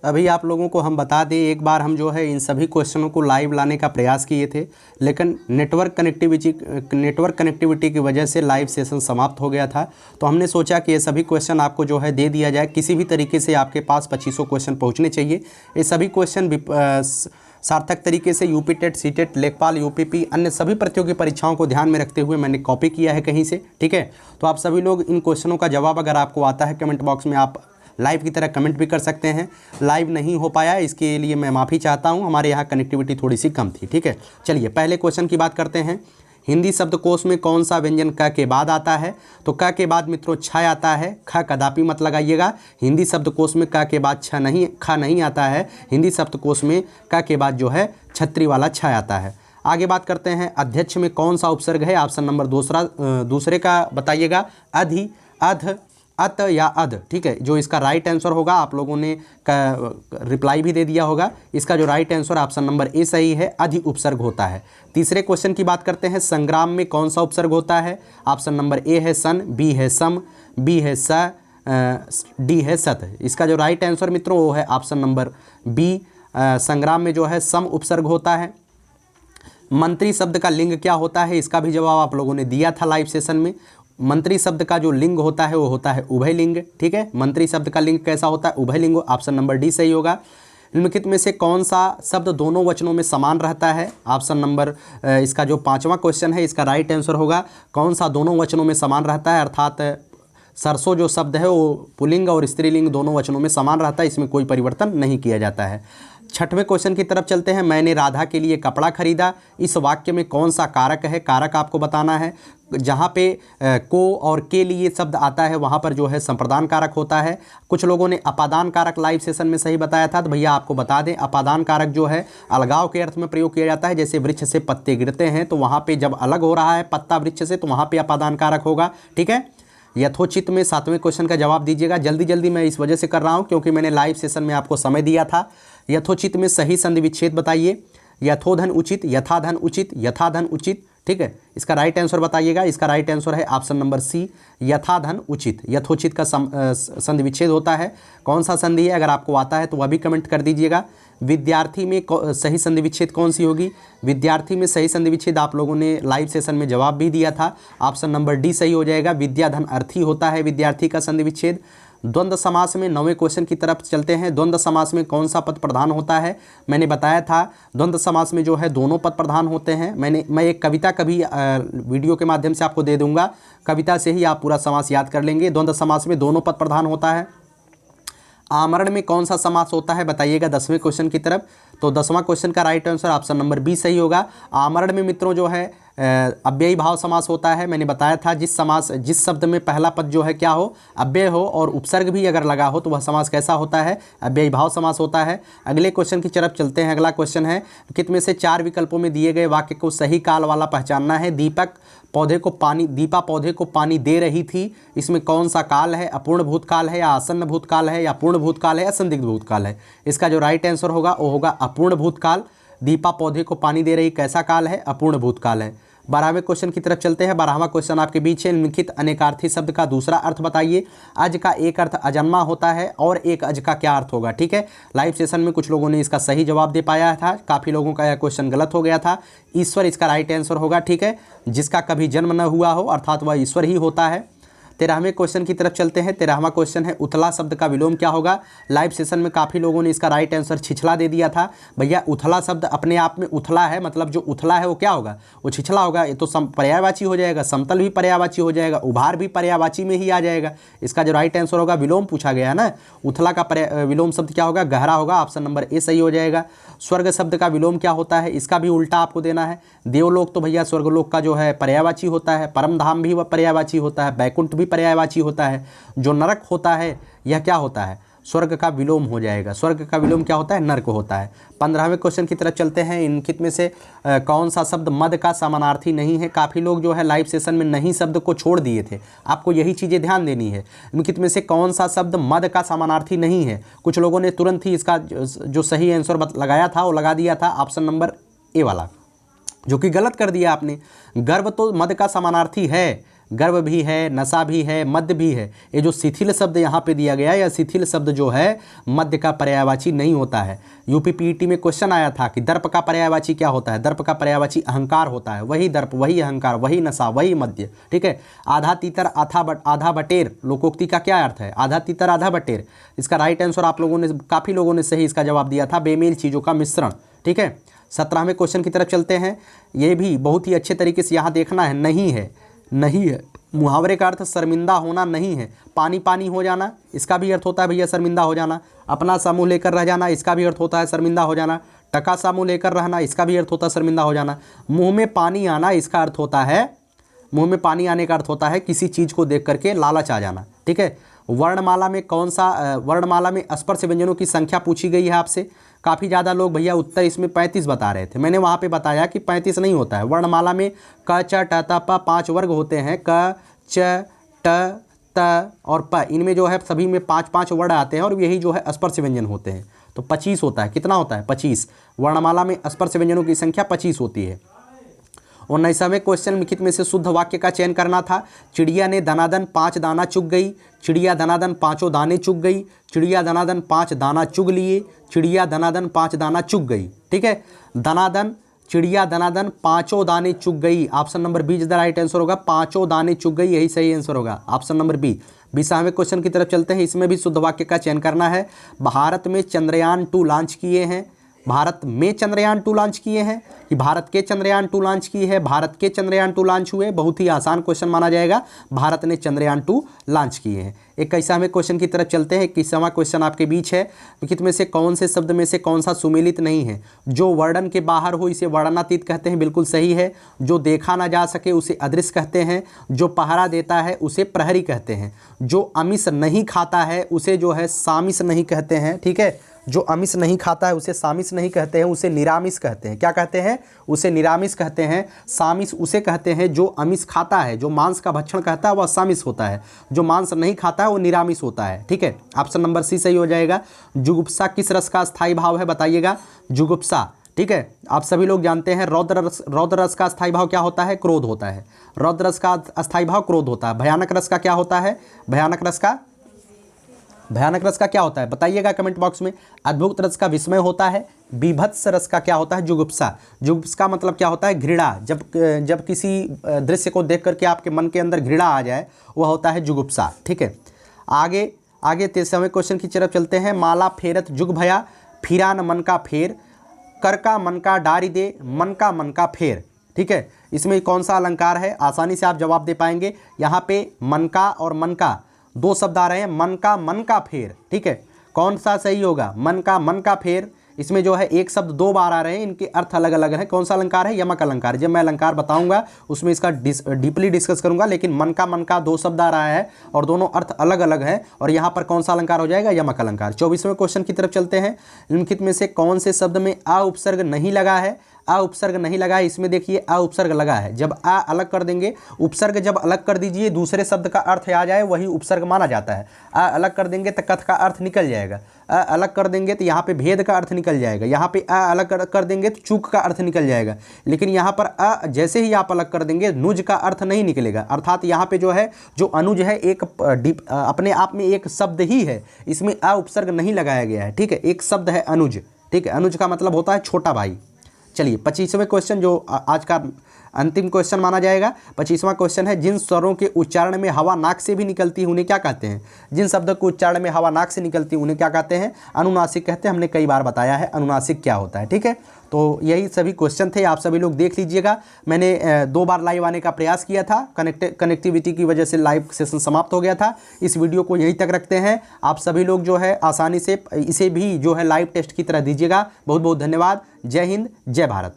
अभी आप लोगों को हम बता दें, एक बार हम जो है इन सभी क्वेश्चनों को लाइव लाने का प्रयास किए थे, लेकिन नेटवर्क कनेक्टिविटी की वजह से लाइव सेशन समाप्त हो गया था। तो हमने सोचा कि ये सभी क्वेश्चन आपको जो है दे दिया जाए, किसी भी तरीके से आपके पास 2500 क्वेश्चन पहुँचने चाहिए। ये सभी क्वेश्चन सार्थक तरीके से यूपी टेट, सी टेट, लेखपाल, यूपीपी, अन्य सभी प्रतियोगी परीक्षाओं को ध्यान में रखते हुए मैंने कॉपी किया है कहीं से, ठीक है। तो आप सभी लोग इन क्वेश्चनों का जवाब अगर आपको आता है, कमेंट बॉक्स में आप लाइव की तरह कमेंट भी कर सकते हैं। लाइव नहीं हो पाया, इसके लिए मैं माफ़ी चाहता हूं, हमारे यहाँ कनेक्टिविटी थोड़ी सी कम थी, ठीक है। चलिए पहले क्वेश्चन की बात करते हैं। हिंदी शब्दकोश में कौन सा व्यंजन क के बाद आता है? तो क के बाद मित्रों छ आता है, ख कदापि मत लगाइएगा। हिंदी शब्दकोश में क के बाद ख नहीं आता है। हिंदी शब्दकोश में क के बाद जो है छत्री वाला छ आता है। आगे बात करते हैं, अध्यक्ष में कौन सा उपसर्ग है? ऑप्शन नंबर दूसरे का बताइएगा। अधि, अध, अत या अध, ठीक है। जो इसका राइट आंसर होगा, आप लोगों ने रिप्लाई भी दे दिया होगा, इसका जो right answer option number A सही है, अधि उपसर्ग होता है। तीसरे क्वेश्चन की बात करते हैं, संग्राम में कौन सा उपसर्ग होता है? ऑप्शन नंबर ए है सन, बी है सम, बी है स, डी है सत। इसका जो राइट आंसर मित्रों वो है ऑप्शन नंबर बी, संग्राम में जो है सम उपसर्ग होता है। मंत्री शब्द का लिंग क्या होता है? इसका भी जवाब आप लोगों ने दिया था लाइव सेशन में। मंत्री शब्द का जो लिंग होता है वो होता है उभय लिंग, ठीक है। मंत्री शब्द का लिंग कैसा होता है? उभय लिंग। ऑप्शन नंबर डी सही होगा। निम्नलिखित में से कौन सा शब्द दोनों वचनों में समान रहता है? ऑप्शन नंबर इसका जो 5वां क्वेश्चन है, इसका राइट आंसर होगा कौन सा दोनों वचनों में समान रहता है, अर्थात सरसों जो शब्द है वो पुल्लिंग और स्त्रीलिंग दोनों वचनों में समान रहता है, इसमें कोई परिवर्तन नहीं किया जाता है। छठवें क्वेश्चन की तरफ चलते हैं, मैंने राधा के लिए कपड़ा खरीदा, इस वाक्य में कौन सा कारक है? कारक आपको बताना है। जहाँ पे को और के लिए शब्द आता है वहाँ पर जो है संप्रदान कारक होता है। कुछ लोगों ने अपादान कारक लाइव सेशन में सही बताया था, तो भैया आपको बता दें, अपादान कारक जो है अलगाव के अर्थ में प्रयोग किया जाता है। जैसे वृक्ष से पत्ते गिरते हैं तो वहाँ पे जब अलग हो रहा है पत्ता वृक्ष से, तो वहाँ पे अपादान कारक होगा, ठीक है। यथोचित में 7वें क्वेश्चन का जवाब दीजिएगा। जल्दी जल्दी मैं इस वजह से कर रहा हूँ क्योंकि मैंने लाइव सेशन में आपको समय दिया था। यथोचित में सही संधि विच्छेद बताइए। यथोधन उचित, यथाधन उचित, यथाधन उचित, ठीक है। इसका राइट आंसर बताइएगा। इसका राइट आंसर है ऑप्शन नंबर सी, यथाधन उचित। यथोचित का संधि विच्छेद होता है। कौन सा संधि है? अगर आपको आता है तो वह भी कमेंट कर दीजिएगा। विद्यार्थी में सही संधि विच्छेद कौन सी होगी? विद्यार्थी में सही संधि विच्छेद आप लोगों ने लाइव सेशन में जवाब भी दिया था, ऑप्शन नंबर डी सही हो जाएगा। विद्याधन अर्थी होता है विद्यार्थी का संधि विच्छेद। द्वंद्व समास में 9वें क्वेश्चन की तरफ चलते हैं। द्वंद्व समास में कौन सा पद प्रधान होता है? मैंने बताया था द्वंद्व समास में जो है दोनों पद प्रधान होते हैं। मैं एक कविता कभी वीडियो के माध्यम से आपको दे दूंगा, कविता से ही आप पूरा समास याद कर लेंगे। द्वंद्व समास में दोनों पद प्रधान होता है। आमरण में कौन सा समास होता है बताइएगा 10वें क्वेश्चन की तरफ। तो 10वां क्वेश्चन का right answer option number B सही होगा। आमरण में मित्रों जो है अव्ययी भाव समास होता है। मैंने बताया था जिस शब्द में पहला पद जो है क्या हो, अव्यय हो और उपसर्ग भी अगर लगा हो तो वह समास कैसा होता है? अव्ययी भाव समास होता है। अगले क्वेश्चन की तरफ चलते हैं। अगला क्वेश्चन है, कित में से 4 विकल्पों में दिए गए वाक्य को सही काल वाला पहचानना है? दीपा पौधे को पानी दे रही थी, इसमें कौन सा काल है? अपूर्ण भूतकाल है या आसन्न भूतकाल है या पूर्ण भूतकाल है या संदिग्ध भूतकाल है? इसका जो राइट आंसर होगा वो होगा अपूर्ण भूतकाल। दीपा पौधे को पानी दे रही कैसा काल है? अपूर्ण भूतकाल है। 12वें क्वेश्चन की तरफ चलते हैं। 12वां क्वेश्चन आपके बीच है, निम्नलिखित अनेकार्थी शब्द का दूसरा अर्थ बताइए। अज का एक अर्थ अजन्मा होता है और एक अज का क्या अर्थ होगा? ठीक है, लाइव सेशन में कुछ लोगों ने इसका सही जवाब दे पाया था, काफ़ी लोगों का यह क्वेश्चन गलत हो गया था। ईश्वर इसका राइट आंसर होगा, ठीक है। जिसका कभी जन्म न हुआ हो अर्थात वह ईश्वर ही होता है। 13वें क्वेश्चन की तरफ चलते हैं। 13वां क्वेश्चन है, उथला शब्द का विलोम क्या होगा? लाइव सेशन में काफ़ी लोगों ने इसका राइट आंसर छिछला दे दिया था। भैया उथला शब्द अपने आप में उथला है, मतलब जो उथला है वो क्या होगा? वो छिछला होगा। ये तो पर्यायवाची हो जाएगा, समतल भी पर्यायवाची हो जाएगा, उभार भी पर्यायवाची में ही आ जाएगा। इसका जो राइट आंसर होगा, विलोम पूछा गया है ना, उथला का विलोम शब्द क्या होगा? गहरा होगा। ऑप्शन नंबर ए सही हो जाएगा। स्वर्ग शब्द का विलोम क्या होता है? इसका भी उल्टा आपको देना है। देवलोक तो भैया स्वर्गलोक का जो है पर्यायवाची होता है, परम धाम भी वह पर्यायवाची होता है, बैकुंठ भी पर्यायवाची होता है। जो नरक होता है यह क्या होता है? स्वर्ग का विलोम हो जाएगा। स्वर्ग का विलोम क्या होता है? नरक होता है। 15वें क्वेश्चन की तरफ चलते हैं। इनकित में से कौन सा शब्द मद का समानार्थी नहीं है? काफ़ी लोग जो है लाइव सेशन में नहीं शब्द को छोड़ दिए थे, आपको यही चीज़ें ध्यान देनी है। इनकित में से कौन सा शब्द मद का समानार्थी नहीं है? कुछ लोगों ने तुरंत ही इसका जो सही आंसर लगाया था वो लगा दिया था ऑप्शन नंबर ए वाला, जो कि गलत कर दिया आपने। गर्व तो मद का समानार्थी है, गर्भ भी है, नशा भी है, मध्य भी है। ये जो शिथिल शब्द यहाँ पे दिया गया है, यह शिथिल शब्द जो है मध्य का पर्यायवाची नहीं होता है। यूपीपीईटी में क्वेश्चन आया था कि दर्प का पर्यायवाची क्या होता है? दर्प का पर्यायवाची अहंकार होता है। वही दर्प, वही अहंकार, वही नशा, वही मध्य। ठीक है। आधा तीतर आधा बटेर लोकोक्ति का क्या अर्थ है? आधा तीतर आधा बटेर। इसका राइट आंसर आप लोगों ने, काफ़ी लोगों ने सही इसका जवाब दिया था, बेमेल चीज़ों का मिश्रण। ठीक है। 17वें क्वेश्चन की तरफ चलते हैं। ये भी बहुत ही अच्छे तरीके से यहाँ देखना है। नहीं है, नहीं है, मुहावरे का अर्थ शर्मिंदा होना नहीं है। पानी पानी हो जाना, इसका भी अर्थ होता है भैया शर्मिंदा हो जाना। अपना सा मुँह लेकर रह जाना, इसका भी अर्थ होता है शर्मिंदा हो जाना। टका सा मुँह लेकर रहना, इसका भी अर्थ होता है शर्मिंदा हो जाना। मुँह में पानी आना, इसका अर्थ होता है, मुँह में पानी आने का अर्थ होता है किसी चीज़ को देख करके लालच आ जाना। ठीक है। वर्णमाला में कौन सा, वर्णमाला में स्पर्श व्यंजनों की संख्या पूछी गई है आपसे। काफ़ी ज़्यादा लोग भैया उत्तर इसमें 35 बता रहे थे। मैंने वहाँ पे बताया कि 35 नहीं होता है। वर्णमाला में क च ट त प 5 वर्ग होते हैं। क च ट त और प, इनमें जो है सभी में 5-5 वर्ड आते हैं और यही जो है स्पर्श व्यंजन होते हैं। तो 25 होता है। कितना होता है? 25। वर्णमाला में स्पर्श व्यंजनों की संख्या 25 होती है। 19वें क्वेश्चन लिखित में से शुद्ध वाक्य का चयन करना था। चिड़िया ने दनादन 5 दाना चुग गई। चिड़िया दनादन 5 दाने चुग गई। चिड़िया दनादन 5 दाना चुग लिए। चिड़िया दनादन 5 दाना चुग गई। ठीक है। दनादन, चिड़िया दनादन 5 दाने चुग गई। Option number B is the right answer होगा। 5 दाने चुग गई, यही सही आंसर होगा, ऑप्शन नंबर बी। 20वें क्वेश्चन की तरफ चलते हैं। इसमें भी शुद्ध वाक्य का चयन करना है। भारत में चंद्रयान 2 लॉन्च किए हैं। भारत में चंद्रयान 2 लॉन्च किए हैं कि भारत के चंद्रयान 2 लॉन्च किए हैं? भारत के चंद्रयान 2 लॉन्च हुए। बहुत ही आसान क्वेश्चन माना जाएगा। भारत ने चंद्रयान 2 लॉन्च किए हैं। 21वें क्वेश्चन की तरफ चलते हैं। 21वां क्वेश्चन आपके बीच है। लिखित में से कौन से शब्द में से कौन सा सुमेलित नहीं है? जो वर्णन के बाहर हो इसे वर्णनातीत कहते हैं, बिल्कुल सही है। जो देखा ना जा सके उसे अदृश्य कहते हैं। जो पहरा देता है उसे प्रहरी कहते हैं। जो अमिष नहीं खाता है उसे जो है सामिष नहीं कहते हैं। ठीक है। जो अमिष नहीं खाता है उसे सामिष नहीं कहते हैं, उसे निरामिष कहते हैं। क्या कहते हैं? उसे निरामिष कहते हैं। सामिष उसे कहते हैं जो अमिष खाता है, जो मांस का भक्षण करता है वह सामिष होता है। जो मांस नहीं खाता है वो निरामिष होता है। ठीक है। ऑप्शन नंबर सी सही हो जाएगा। जुगुप्सा किस रस का स्थायी भाव है? बताइएगा। जुगुप्सा, ठीक है, आप सभी लोग जानते हैं। रौद्र रस का स्थायी भाव क्या होता है? क्रोध होता है। रौद्र रस का स्थायी भाव क्रोध होता है। भयानक रस का क्या होता है? भयानक रस का क्या होता है? बताइएगा कमेंट बॉक्स में। अद्भुत रस का विस्मय होता है। बीभत्स रस का क्या होता है? जुगुप्सा। जुगुप्सा का मतलब क्या होता है? घृणा। जब किसी दृश्य को देख करके आपके मन के अंदर घृणा आ जाए वह होता है जुगुप्सा। ठीक है। आगे 23वें क्वेश्चन की तरफ चलते हैं। माला फेरत जुग भया, फिरा न मन का फेर, कर का मन का डारी दे, मन का फेर। ठीक है। इसमें कौन सा अलंकार है? आसानी से आप जवाब दे पाएंगे। यहाँ पे मन का और मन का 2 शब्द आ रहे हैं। मन का फेर। ठीक है। कौन सा सही होगा? मन का फेर। इसमें जो है एक शब्द 2 बार आ रहे हैं, इनके अर्थ अलग अलग हैं। कौन सा अलंकार है? यमक अलंकार। जब मैं अलंकार बताऊंगा उसमें इसका डीपली डिस्कस करूंगा, लेकिन मन का 2 शब्द आ रहा है और दोनों अर्थ अलग अलग हैं। और यहाँ पर कौन सा अलंकार हो जाएगा? यमक अलंकार। 24वें क्वेश्चन की तरफ चलते हैं। निम्नलिखित में से कौन से शब्द में अ उपसर्ग नहीं लगा है? अ उपसर्ग नहीं लगा है। इसमें देखिए अ उपसर्ग लगा है। जब अ अलग कर देंगे, उपसर्ग जब अलग कर दीजिए दूसरे शब्द का अर्थ आ जाए वही उपसर्ग माना जाता है। अ अलग कर देंगे तो कथ का अर्थ निकल जाएगा। अ अलग कर देंगे तो यहाँ पे भेद का अर्थ निकल जाएगा। यहाँ पे अ अलग कर देंगे तो चूक का अर्थ निकल जाएगा। लेकिन यहाँ पर अ जैसे ही आप अलग कर देंगे नुज का अर्थ नहीं निकलेगा। अर्थात यहाँ पे जो है जो अनुज है एक अपने आप में एक शब्द ही है, इसमें अ उपसर्ग नहीं लगाया गया है। ठीक है। एक शब्द है अनुज। ठीक है। अनुज का मतलब होता है छोटा भाई। चलिए 25वें क्वेश्चन जो आज का अंतिम क्वेश्चन माना जाएगा। 25वां क्वेश्चन है। जिन स्वरों के उच्चारण में हवा नाक से भी निकलती है उन्हें क्या कहते हैं? जिन शब्दों के उच्चारण में हवा नाक से निकलती है उन्हें क्या कहते हैं? अनुनासिक कहते हैं। हमने कई बार बताया है अनुनासिक क्या होता है। ठीक है। तो यही सभी क्वेश्चन थे, आप सभी लोग देख लीजिएगा। मैंने 2 बार लाइव आने का प्रयास किया था, कनेक्टिविटी की वजह से लाइव सेशन समाप्त हो गया था। इस वीडियो को यहीं तक रखते हैं। आप सभी लोग जो है आसानी से इसे भी जो है लाइव टेस्ट की तरह दीजिएगा। बहुत बहुत धन्यवाद। जय हिंद, जय भारत।